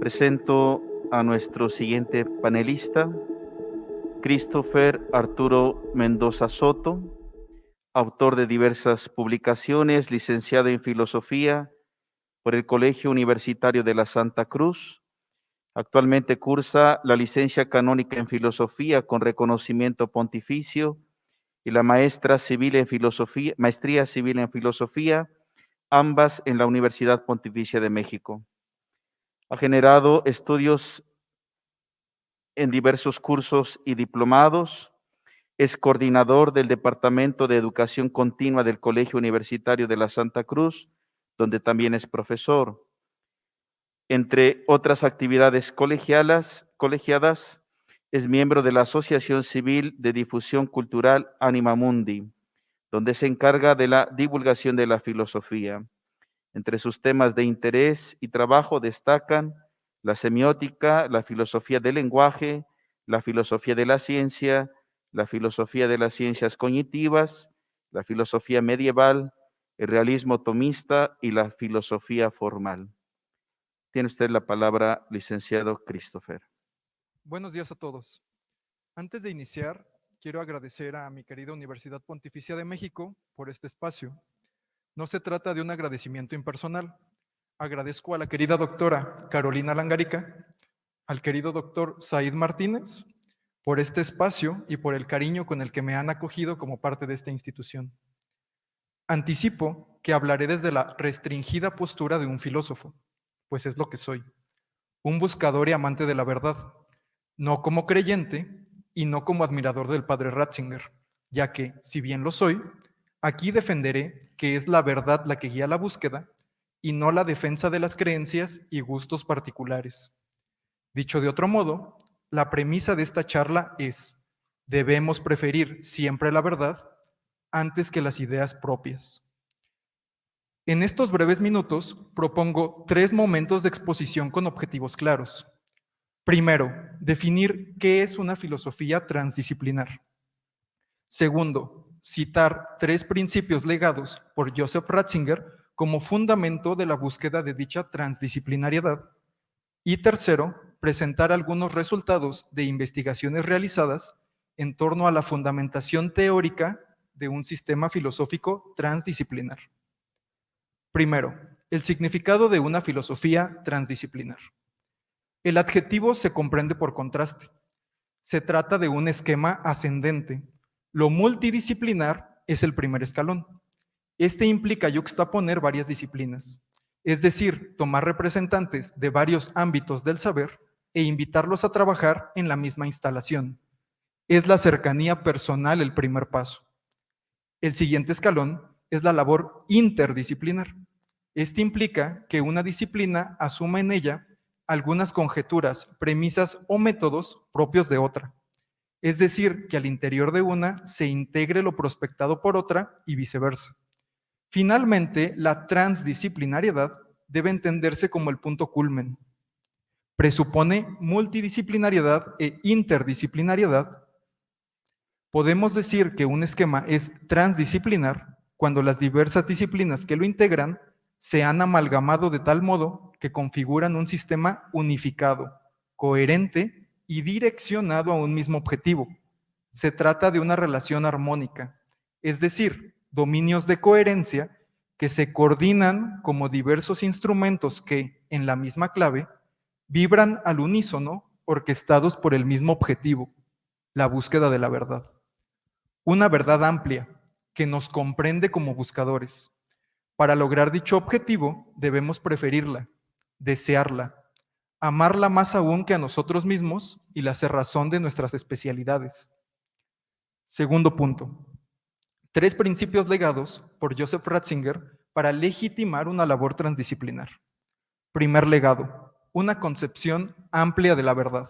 Presento a nuestro siguiente panelista, Christopher Arturo Mendoza Soto, autor de diversas publicaciones, licenciado en Filosofía por el Colegio Universitario de la Santa Cruz. Actualmente cursa la licencia canónica en Filosofía con reconocimiento pontificio y la maestría civil en Filosofía, ambas en la Universidad Pontificia de México. Ha generado estudios en diversos cursos y diplomados. Es coordinador del Departamento de Educación Continua del Colegio Universitario de la Santa Cruz, donde también es profesor. Entre otras actividades colegiadas, es miembro de la Asociación Civil de Difusión Cultural Anima Mundi, donde se encarga de la divulgación de la filosofía. Entre sus temas de interés y trabajo destacan la semiótica, la filosofía del lenguaje, la filosofía de la ciencia, la filosofía de las ciencias cognitivas, la filosofía medieval, el realismo tomista y la filosofía formal. Tiene usted la palabra, licenciado Christopher. Buenos días a todos. Antes de iniciar, quiero agradecer a mi querida Universidad Pontificia de México por este espacio. No se trata de un agradecimiento impersonal. Agradezco a la querida doctora Carolina Langarica, al querido doctor Said Martínez, por este espacio y por el cariño con el que me han acogido como parte de esta institución. Anticipo que hablaré desde la restringida postura de un filósofo, pues es lo que soy, un buscador y amante de la verdad, no como creyente y no como admirador del padre Ratzinger, ya que, si bien lo soy, aquí defenderé que es la verdad la que guía la búsqueda y no la defensa de las creencias y gustos particulares. Dicho de otro modo, la premisa de esta charla es: debemos preferir siempre la verdad antes que las ideas propias. En estos breves minutos propongo 3 momentos de exposición con objetivos claros. Primero, definir qué es una filosofía transdisciplinar. Segundo, citar 3 principios legados por Joseph Ratzinger como fundamento de la búsqueda de dicha transdisciplinariedad. Y tercero, presentar algunos resultados de investigaciones realizadas en torno a la fundamentación teórica de un sistema filosófico transdisciplinar. Primero, el significado de una filosofía transdisciplinar. El adjetivo se comprende por contraste. Se trata de un esquema ascendente. Lo multidisciplinar es el primer escalón. Este implica yuxtaponer varias disciplinas, es decir, tomar representantes de varios ámbitos del saber e invitarlos a trabajar en la misma instalación. Es la cercanía personal el primer paso. El siguiente escalón es la labor interdisciplinar. Este implica que una disciplina asuma en ella algunas conjeturas, premisas o métodos propios de otra. Es decir, que al interior de una se integre lo prospectado por otra y viceversa. Finalmente, la transdisciplinariedad debe entenderse como el punto culmen. Presupone multidisciplinariedad e interdisciplinariedad. Podemos decir que un esquema es transdisciplinar cuando las diversas disciplinas que lo integran se han amalgamado de tal modo que configuran un sistema unificado, coherente y direccionado a un mismo objetivo. Se trata de una relación armónica, es decir, dominios de coherencia que se coordinan como diversos instrumentos que, en la misma clave, vibran al unísono, orquestados por el mismo objetivo, la búsqueda de la verdad. Una verdad amplia que nos comprende como buscadores. Para lograr dicho objetivo, debemos preferirla, desearla, amarla más aún que a nosotros mismos y la cerrazón de nuestras especialidades. Segundo punto. 3 principios legados por Joseph Ratzinger para legitimar una labor transdisciplinar. Primer legado, una concepción amplia de la verdad.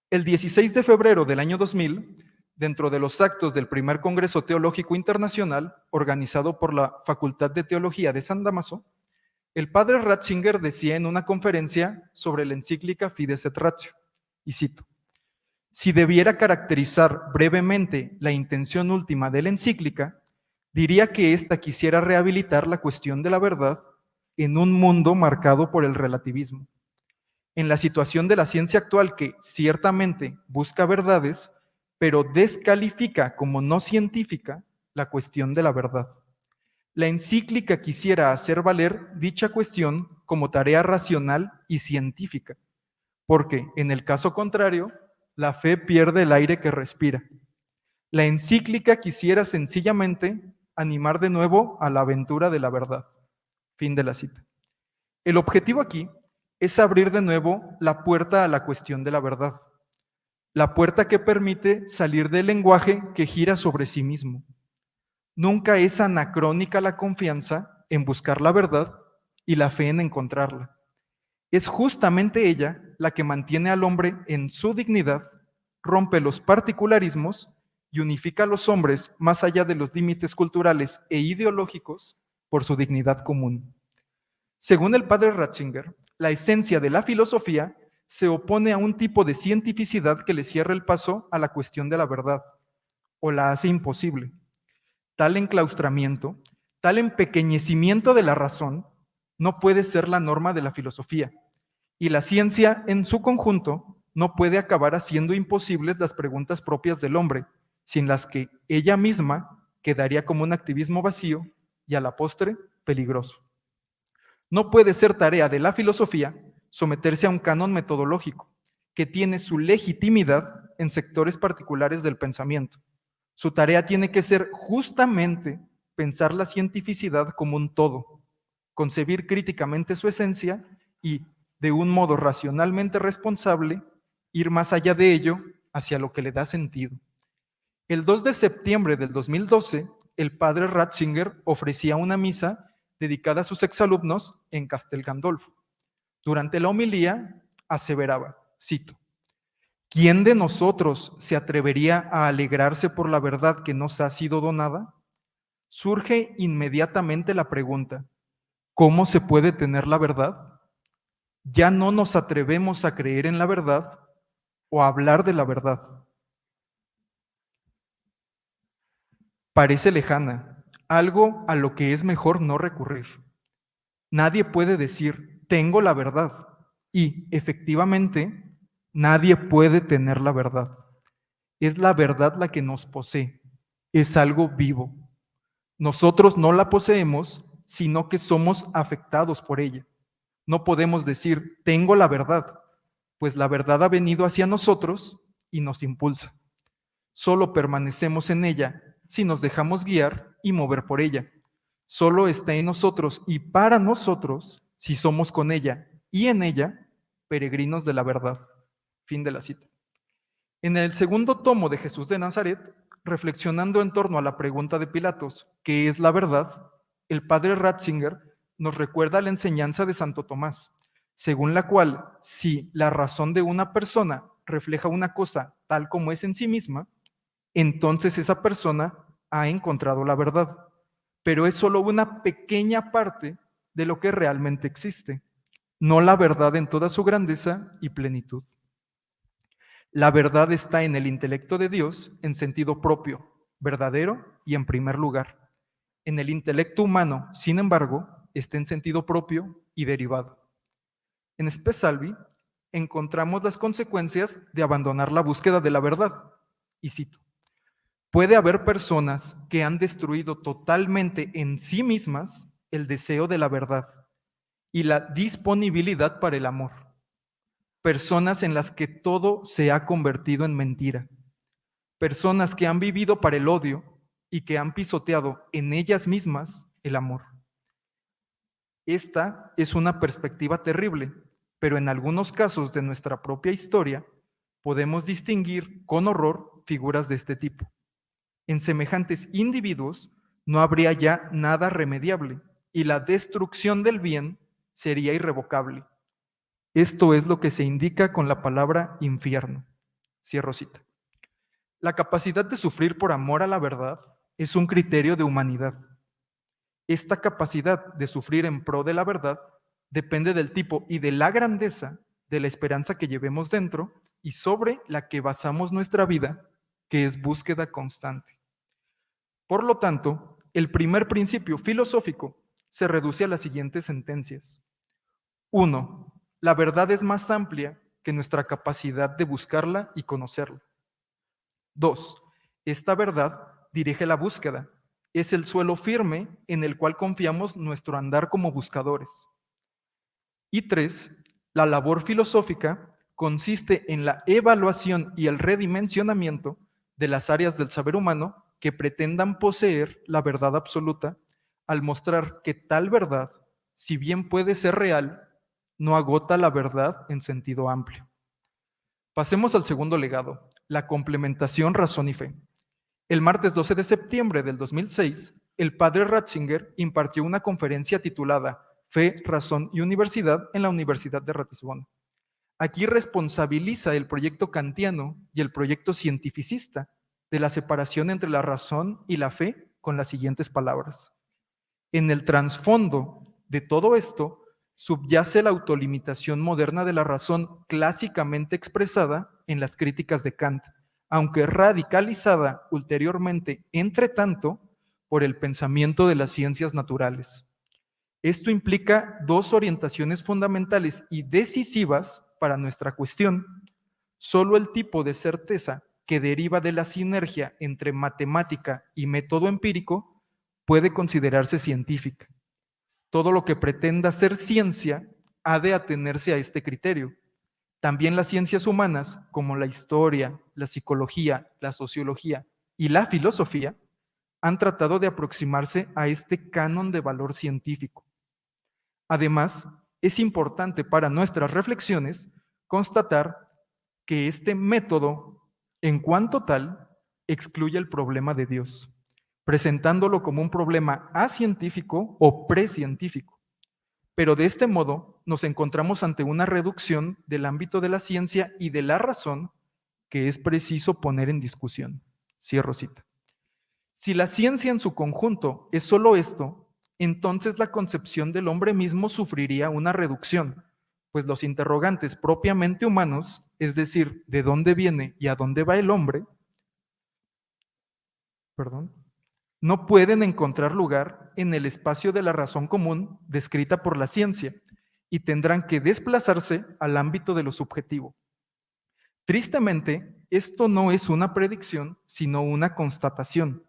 El 16 de febrero del año 2000, dentro de los actos del primer Congreso Teológico Internacional, organizado por la Facultad de Teología de San Damaso, el padre Ratzinger decía en una conferencia sobre la encíclica Fides et Ratio, y cito: si debiera caracterizar brevemente la intención última de la encíclica, diría que ésta quisiera rehabilitar la cuestión de la verdad en un mundo marcado por el relativismo. en la situación de la ciencia actual que ciertamente busca verdades, pero descalifica como no científica la cuestión de la verdad. La encíclica quisiera hacer valer dicha cuestión como tarea racional y científica, porque en el caso contrario, la fe pierde el aire que respira. La encíclica quisiera sencillamente animar de nuevo a la aventura de la verdad. Fin de la cita. El objetivo aquí es abrir de nuevo la puerta a la cuestión de la verdad, la puerta que permite salir del lenguaje que gira sobre sí mismo. Nunca es anacrónica la confianza en buscar la verdad y la fe en encontrarla. Es justamente ella la que mantiene al hombre en su dignidad, rompe los particularismos y unifica a los hombres más allá de los límites culturales e ideológicos por su dignidad común. Según el padre Ratzinger, la esencia de la filosofía se opone a un tipo de cientificidad que le cierra el paso a la cuestión de la verdad o la hace imposible. Tal enclaustramiento, tal empequeñecimiento de la razón, no puede ser la norma de la filosofía, y la ciencia en su conjunto no puede acabar haciendo imposibles las preguntas propias del hombre, sin las que ella misma quedaría como un activismo vacío y a la postre peligroso. No puede ser tarea de la filosofía someterse a un canon metodológico que tiene su legitimidad en sectores particulares del pensamiento. Su tarea tiene que ser justamente pensar la cientificidad como un todo, concebir críticamente su esencia y, de un modo racionalmente responsable, ir más allá de ello hacia lo que le da sentido. El 2 de septiembre del 2012, el padre Ratzinger ofrecía una misa dedicada a sus exalumnos en Castel Gandolfo. Durante la homilía aseveraba, cito, ¿quién de nosotros se atrevería a alegrarse por la verdad que nos ha sido donada? Surge inmediatamente la pregunta, ¿cómo se puede tener la verdad? Ya no nos atrevemos a creer en la verdad o a hablar de la verdad. Parece lejana, algo a lo que es mejor no recurrir. Nadie puede decir, tengo la verdad, y efectivamente, nadie puede tener la verdad. Es la verdad la que nos posee, es algo vivo. Nosotros no la poseemos, sino que somos afectados por ella. No podemos decir, tengo la verdad, pues la verdad ha venido hacia nosotros y nos impulsa. Solo permanecemos en ella si nos dejamos guiar y mover por ella. Solo está en nosotros y para nosotros si somos con ella y en ella peregrinos de la verdad. Fin de la cita. En el segundo tomo de Jesús de Nazaret, reflexionando en torno a la pregunta de Pilatos, ¿qué es la verdad?, el padre Ratzinger nos recuerda la enseñanza de Santo Tomás, según la cual, si la razón de una persona refleja una cosa tal como es en sí misma, entonces esa persona ha encontrado la verdad, pero es solo una pequeña parte de lo que realmente existe, no la verdad en toda su grandeza y plenitud. La verdad está en el intelecto de Dios en sentido propio, verdadero y en primer lugar. En el intelecto humano, sin embargo, está en sentido propio y derivado. En Spe Salvi encontramos las consecuencias de abandonar la búsqueda de la verdad. Y cito, puede haber personas que han destruido totalmente en sí mismas el deseo de la verdad y la disponibilidad para el amor. Personas en las que todo se ha convertido en mentira. Personas que han vivido para el odio y que han pisoteado en ellas mismas el amor. Esta es una perspectiva terrible, pero en algunos casos de nuestra propia historia podemos distinguir con horror figuras de este tipo. En semejantes individuos no habría ya nada remediable y la destrucción del bien sería irrevocable. Esto es lo que se indica con la palabra infierno. Cierro cita. La capacidad de sufrir por amor a la verdad es un criterio de humanidad. Esta capacidad de sufrir en pro de la verdad depende del tipo y de la grandeza de la esperanza que llevemos dentro y sobre la que basamos nuestra vida, que es búsqueda constante. Por lo tanto, el primer principio filosófico se reduce a las siguientes sentencias. 1. la verdad es más amplia que nuestra capacidad de buscarla y conocerla. 2. Esta verdad dirige la búsqueda. Es el suelo firme en el cual confiamos nuestro andar como buscadores. Y 3. La labor filosófica consiste en la evaluación y el redimensionamiento de las áreas del saber humano que pretendan poseer la verdad absoluta, al mostrar que tal verdad, si bien puede ser real, no agota la verdad en sentido amplio. Pasemos al segundo legado, la complementación razón y fe. El martes 12 de septiembre del 2006, el padre Ratzinger impartió una conferencia titulada Fe, Razón y Universidad en la Universidad de Ratisbona. Aquí responsabiliza el proyecto kantiano y el proyecto cientificista de la separación entre la razón y la fe con las siguientes palabras. En el trasfondo de todo esto subyace la autolimitación moderna de la razón clásicamente expresada en las críticas de Kant, aunque radicalizada ulteriormente, entre tanto, por el pensamiento de las ciencias naturales. Esto implica dos orientaciones fundamentales y decisivas para nuestra cuestión. Solo el tipo de certeza que deriva de la sinergia entre matemática y método empírico puede considerarse científica. Todo lo que pretenda ser ciencia ha de atenerse a este criterio. También las ciencias humanas, como la historia, la psicología, la sociología y la filosofía, han tratado de aproximarse a este canon de valor científico. Además, es importante para nuestras reflexiones constatar que este método, en cuanto tal, excluye el problema de Dios, presentándolo como un problema acientífico o precientífico. Pero de este modo nos encontramos ante una reducción del ámbito de la ciencia y de la razón que es preciso poner en discusión. Cierro cita. Si la ciencia en su conjunto es solo esto, entonces la concepción del hombre mismo sufriría una reducción, pues los interrogantes propiamente humanos, es decir, de dónde viene y a dónde va el hombre, no pueden encontrar lugar en el espacio de la razón común descrita por la ciencia y tendrán que desplazarse al ámbito de lo subjetivo. Tristemente, esto no es una predicción, sino una constatación.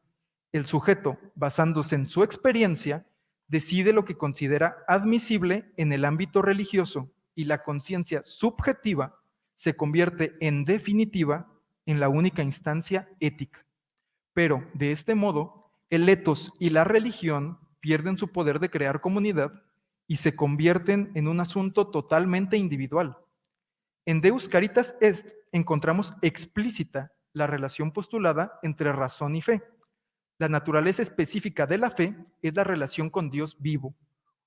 El sujeto, basándose en su experiencia, decide lo que considera admisible en el ámbito religioso y la conciencia subjetiva se convierte en definitiva en la única instancia ética. Pero, de este modo, el etos y la religión pierden su poder de crear comunidad y se convierten en un asunto totalmente individual. En Deus Caritas Est encontramos explícita la relación postulada entre razón y fe. La naturaleza específica de la fe es la relación con Dios vivo,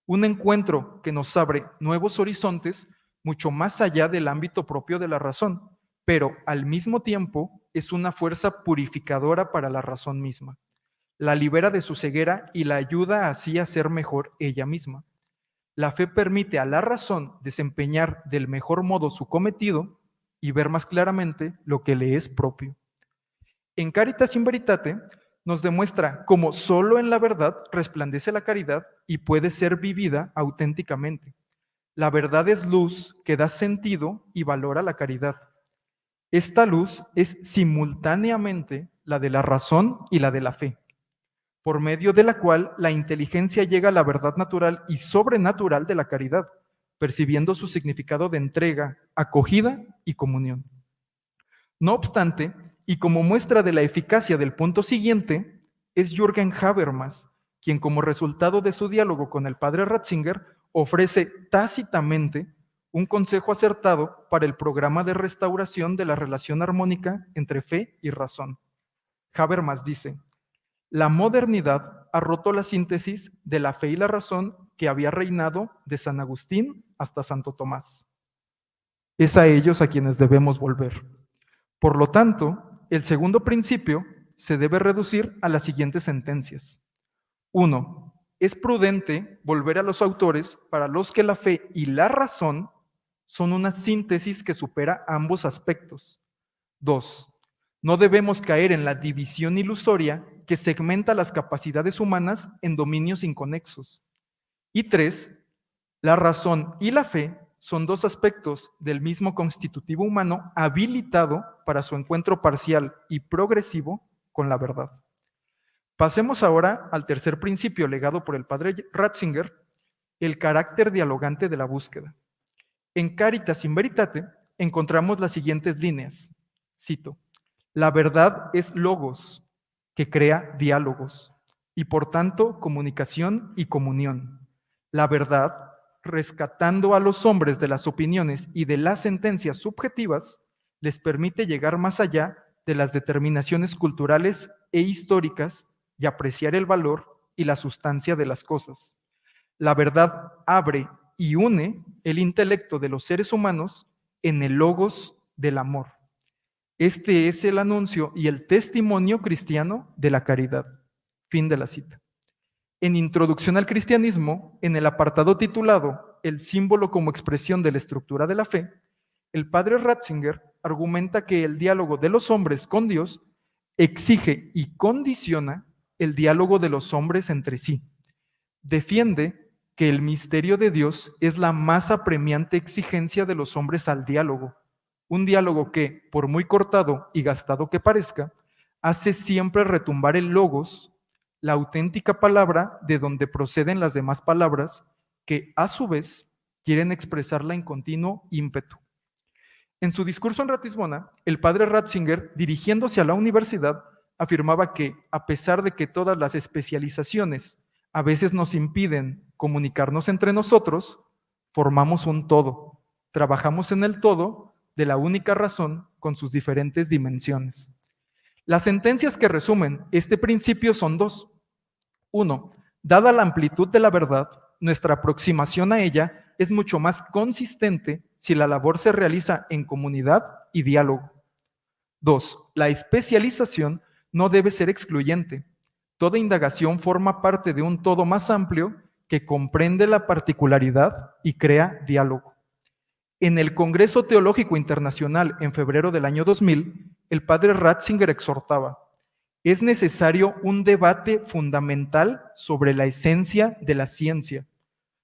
un encuentro que nos abre nuevos horizontes mucho más allá del ámbito propio de la razón, pero al mismo tiempo es una fuerza purificadora para la razón misma. La libera de su ceguera y la ayuda así a ser mejor ella misma. La fe permite a la razón desempeñar del mejor modo su cometido y ver más claramente lo que le es propio. En Caritas in Veritate nos demuestra cómo solo en la verdad resplandece la caridad y puede ser vivida auténticamente. La verdad es luz que da sentido y valor a la caridad. Esta luz es simultáneamente la de la razón y la de la fe, por medio de la cual la inteligencia llega a la verdad natural y sobrenatural de la caridad, percibiendo su significado de entrega, acogida y comunión. No obstante, y como muestra de la eficacia del punto siguiente, es Jürgen Habermas, quien como resultado de su diálogo con el padre Ratzinger ofrece tácitamente un consejo acertado para el programa de restauración de la relación armónica entre fe y razón. Habermas dice: la modernidad ha roto la síntesis de la fe y la razón que había reinado de San Agustín hasta Santo Tomás. Es a ellos a quienes debemos volver. Por lo tanto, el segundo principio se debe reducir a las siguientes sentencias. 1. Es prudente volver a los autores para los que la fe y la razón son una síntesis que supera ambos aspectos. 2. No debemos caer en la división ilusoria que segmenta las capacidades humanas en dominios inconexos. Y 3. La razón y la fe son dos aspectos del mismo constitutivo humano habilitado para su encuentro parcial y progresivo con la verdad. Pasemos ahora al tercer principio legado por el padre Ratzinger, el carácter dialogante de la búsqueda. En Caritas in Veritate encontramos las siguientes líneas. Cito: la verdad es logos, que crea diálogos, y por tanto comunicación y comunión. La verdad, rescatando a los hombres de las opiniones y de las sentencias subjetivas, les permite llegar más allá de las determinaciones culturales e históricas y apreciar el valor y la sustancia de las cosas. La verdad abre y une el intelecto de los seres humanos en el logos del amor. Este es el anuncio y el testimonio cristiano de la caridad. Fin de la cita. En Introducción al Cristianismo, en el apartado titulado El símbolo como expresión de la estructura de la fe, el padre Ratzinger argumenta que el diálogo de los hombres con Dios exige y condiciona el diálogo de los hombres entre sí. Defiende que el misterio de Dios es la más apremiante exigencia de los hombres al diálogo. Un diálogo que, por muy cortado y gastado que parezca, hace siempre retumbar el logos, la auténtica palabra de donde proceden las demás palabras, que a su vez quieren expresarla en continuo ímpetu. En su discurso en Ratisbona, el padre Ratzinger, dirigiéndose a la universidad, afirmaba que, a pesar de que todas las especializaciones a veces nos impiden comunicarnos entre nosotros, formamos un todo. Trabajamos en el todo de la única razón con sus diferentes dimensiones. Las sentencias que resumen este principio son dos. Uno, dada la amplitud de la verdad, nuestra aproximación a ella es mucho más consistente si la labor se realiza en comunidad y diálogo. Dos, la especialización no debe ser excluyente. Toda indagación forma parte de un todo más amplio que comprende la particularidad y crea diálogo. En el Congreso Teológico Internacional en febrero del año 2000, el padre Ratzinger exhortaba: es necesario un debate fundamental sobre la esencia de la ciencia,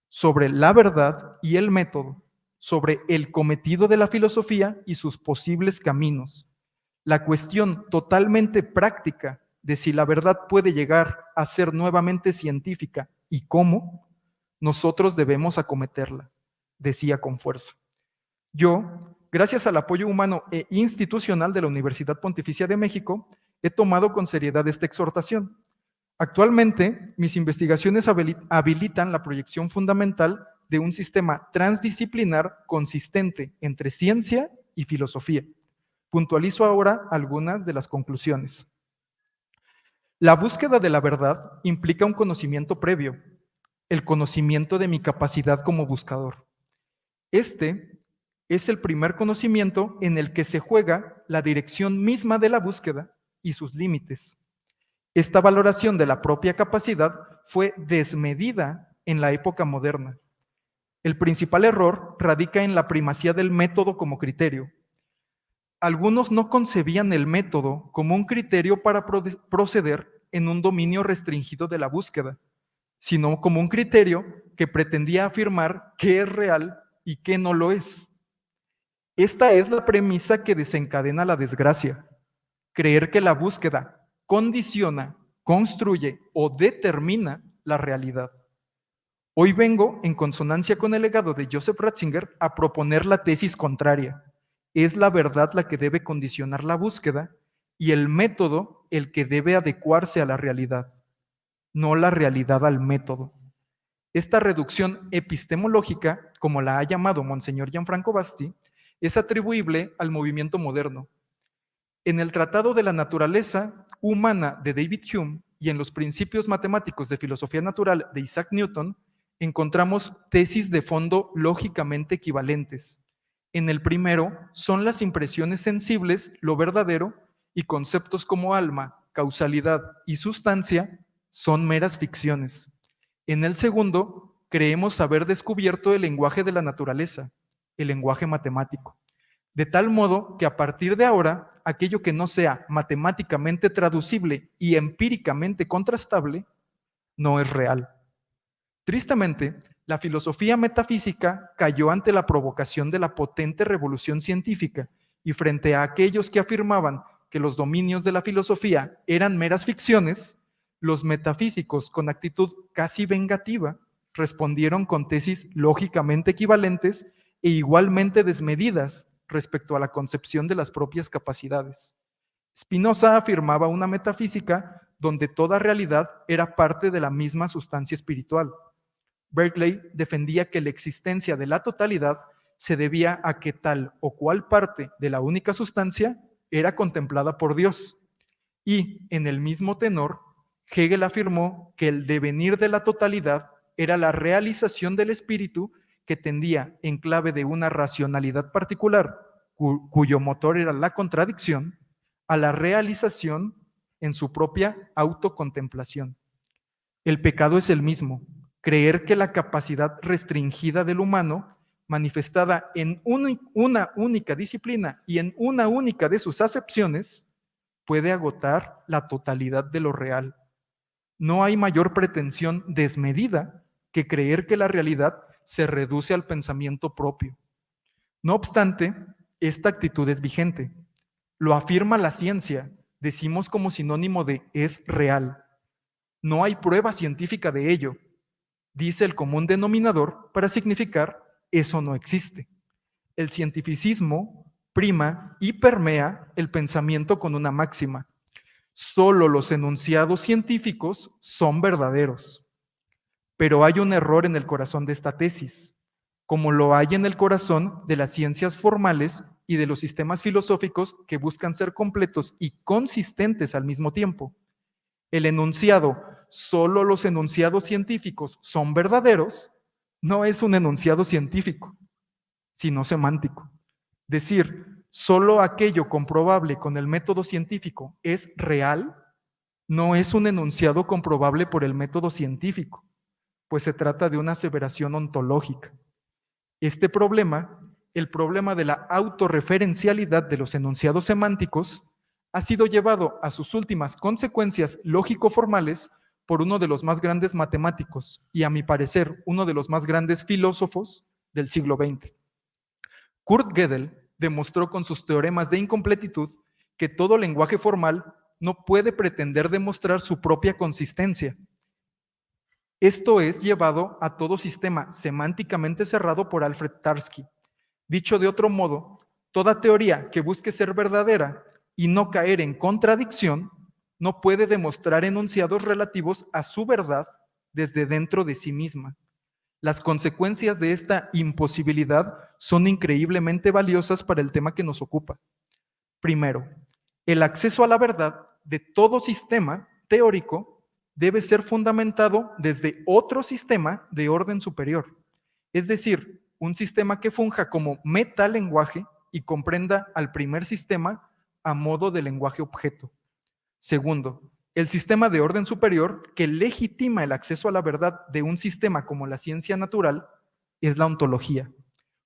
sobre la verdad y el método, sobre el cometido de la filosofía y sus posibles caminos. La cuestión totalmente práctica de si la verdad puede llegar a ser nuevamente científica y cómo, nosotros debemos acometerla, decía con fuerza. Yo, gracias al apoyo humano e institucional de la Universidad Pontificia de México, he tomado con seriedad esta exhortación. Actualmente, mis investigaciones habilitan la proyección fundamental de un sistema transdisciplinar consistente entre ciencia y filosofía. Puntualizo ahora algunas de las conclusiones. La búsqueda de la verdad implica un conocimiento previo, el conocimiento de mi capacidad como buscador. Este es el primer conocimiento en el que se juega la dirección misma de la búsqueda y sus límites. Esta valoración de la propia capacidad fue desmedida en la época moderna. El principal error radica en la primacía del método como criterio. Algunos no concebían el método como un criterio para proceder en un dominio restringido de la búsqueda, sino como un criterio que pretendía afirmar qué es real y qué no lo es. Esta es la premisa que desencadena la desgracia: creer que la búsqueda condiciona, construye o determina la realidad. Hoy vengo, en consonancia con el legado de Joseph Ratzinger, a proponer la tesis contraria. Es la verdad la que debe condicionar la búsqueda y el método el que debe adecuarse a la realidad, no la realidad al método. Esta reducción epistemológica, como la ha llamado Monseñor Gianfranco Basti, es atribuible al movimiento moderno. En el Tratado de la Naturaleza Humana de David Hume y en los Principios Matemáticos de Filosofía Natural de Isaac Newton, encontramos tesis de fondo lógicamente equivalentes. En el primero son las impresiones sensibles, lo verdadero, y conceptos como alma, causalidad y sustancia son meras ficciones. En el segundo, creemos haber descubierto el lenguaje de la naturaleza, el lenguaje matemático. De tal modo que a partir de ahora, aquello que no sea matemáticamente traducible y empíricamente contrastable, no es real. Tristemente, la filosofía metafísica cayó ante la provocación de la potente revolución científica y frente a aquellos que afirmaban que los dominios de la filosofía eran meras ficciones, los metafísicos, con actitud casi vengativa, respondieron con tesis lógicamente equivalentes e igualmente desmedidas respecto a la concepción de las propias capacidades. Spinoza afirmaba una metafísica donde toda realidad era parte de la misma sustancia espiritual. Berkeley defendía que la existencia de la totalidad se debía a que tal o cual parte de la única sustancia era contemplada por Dios. Y, en el mismo tenor, Hegel afirmó que el devenir de la totalidad era la realización del espíritu que tendía, en clave de una racionalidad particular, cuyo motor era la contradicción, a la realización en su propia autocontemplación. El pecado es el mismo, creer que la capacidad restringida del humano, manifestada en una única disciplina y en una única de sus acepciones, puede agotar la totalidad de lo real. No hay mayor pretensión desmedida que creer que la realidad se reduce al pensamiento propio. No obstante, esta actitud es vigente. Lo afirma la ciencia, decimos como sinónimo de es real. No hay prueba científica de ello, dice el común denominador para significar eso no existe. El cientificismo prima y permea el pensamiento con una máxima. Solo los enunciados científicos son verdaderos. Pero hay un error en el corazón de esta tesis, como lo hay en el corazón de las ciencias formales y de los sistemas filosóficos que buscan ser completos y consistentes al mismo tiempo. El enunciado, solo los enunciados científicos son verdaderos, no es un enunciado científico, sino semántico. Decir, solo aquello comprobable con el método científico es real, no es un enunciado comprobable por el método científico, pues se trata de una aseveración ontológica. Este problema, el problema de la autorreferencialidad de los enunciados semánticos, ha sido llevado a sus últimas consecuencias lógico-formales por uno de los más grandes matemáticos y, a mi parecer, uno de los más grandes filósofos del siglo XX. Kurt Gödel demostró con sus teoremas de incompletitud que todo lenguaje formal no puede pretender demostrar su propia consistencia. Esto es llevado a todo sistema semánticamente cerrado por Alfred Tarski. Dicho de otro modo, toda teoría que busque ser verdadera y no caer en contradicción no puede demostrar enunciados relativos a su verdad desde dentro de sí misma. Las consecuencias de esta imposibilidad son increíblemente valiosas para el tema que nos ocupa. Primero, el acceso a la verdad de todo sistema teórico debe ser fundamentado desde otro sistema de orden superior, es decir, un sistema que funja como metalenguaje y comprenda al primer sistema a modo de lenguaje objeto. Segundo, el sistema de orden superior que legitima el acceso a la verdad de un sistema como la ciencia natural es la ontología,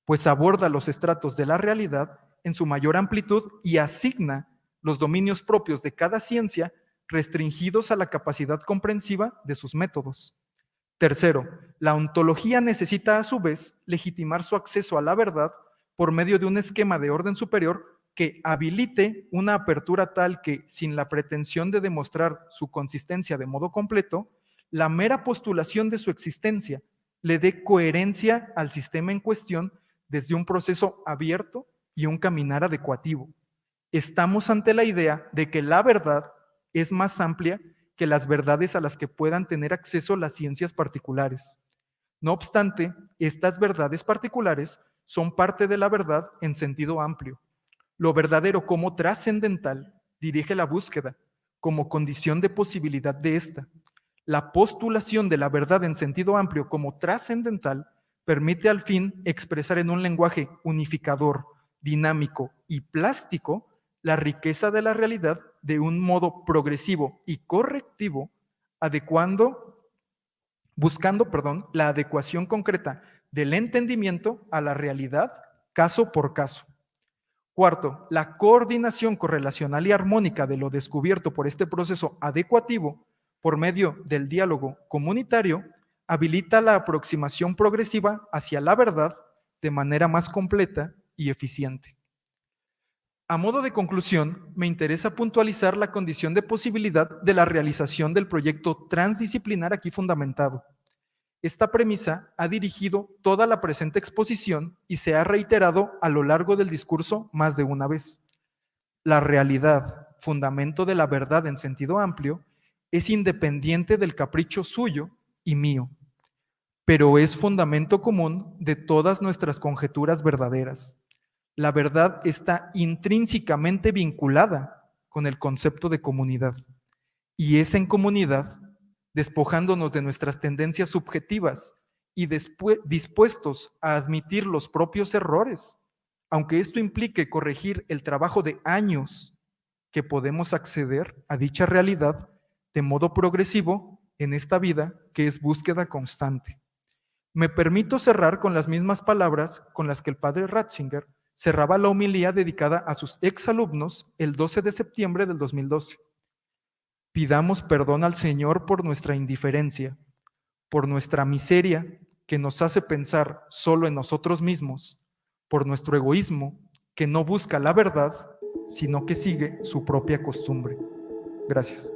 pues aborda los estratos de la realidad en su mayor amplitud y asigna los dominios propios de cada ciencia restringidos a la capacidad comprensiva de sus métodos. Tercero, la ontología necesita a su vez legitimar su acceso a la verdad por medio de un esquema de orden superior que habilite una apertura tal que, sin la pretensión de demostrar su consistencia de modo completo, la mera postulación de su existencia le dé coherencia al sistema en cuestión desde un proceso abierto y un caminar adecuativo. Estamos ante la idea de que la verdad es más amplia que las verdades a las que puedan tener acceso las ciencias particulares. No obstante, estas verdades particulares son parte de la verdad en sentido amplio. Lo verdadero como trascendental dirige la búsqueda, como condición de posibilidad de esta. La postulación de la verdad en sentido amplio como trascendental permite al fin expresar en un lenguaje unificador, dinámico y plástico la riqueza de la realidad de un modo progresivo y correctivo, buscando la adecuación concreta del entendimiento a la realidad caso por caso. Cuarto, la coordinación correlacional y armónica de lo descubierto por este proceso adecuativo por medio del diálogo comunitario habilita la aproximación progresiva hacia la verdad de manera más completa y eficiente. A modo de conclusión, me interesa puntualizar la condición de posibilidad de la realización del proyecto transdisciplinar aquí fundamentado. Esta premisa ha dirigido toda la presente exposición y se ha reiterado a lo largo del discurso más de una vez. La realidad, fundamento de la verdad en sentido amplio, es independiente del capricho suyo y mío, pero es fundamento común de todas nuestras conjeturas verdaderas. La verdad está intrínsecamente vinculada con el concepto de comunidad, y es en comunidad, despojándonos de nuestras tendencias subjetivas y dispuestos a admitir los propios errores, aunque esto implique corregir el trabajo de años, que podemos acceder a dicha realidad de modo progresivo en esta vida que es búsqueda constante. Me permito cerrar con las mismas palabras con las que el padre Ratzinger cerraba la homilía dedicada a sus exalumnos el 12 de septiembre del 2012. Pidamos perdón al Señor por nuestra indiferencia, por nuestra miseria que nos hace pensar solo en nosotros mismos, por nuestro egoísmo que no busca la verdad, sino que sigue su propia costumbre. Gracias.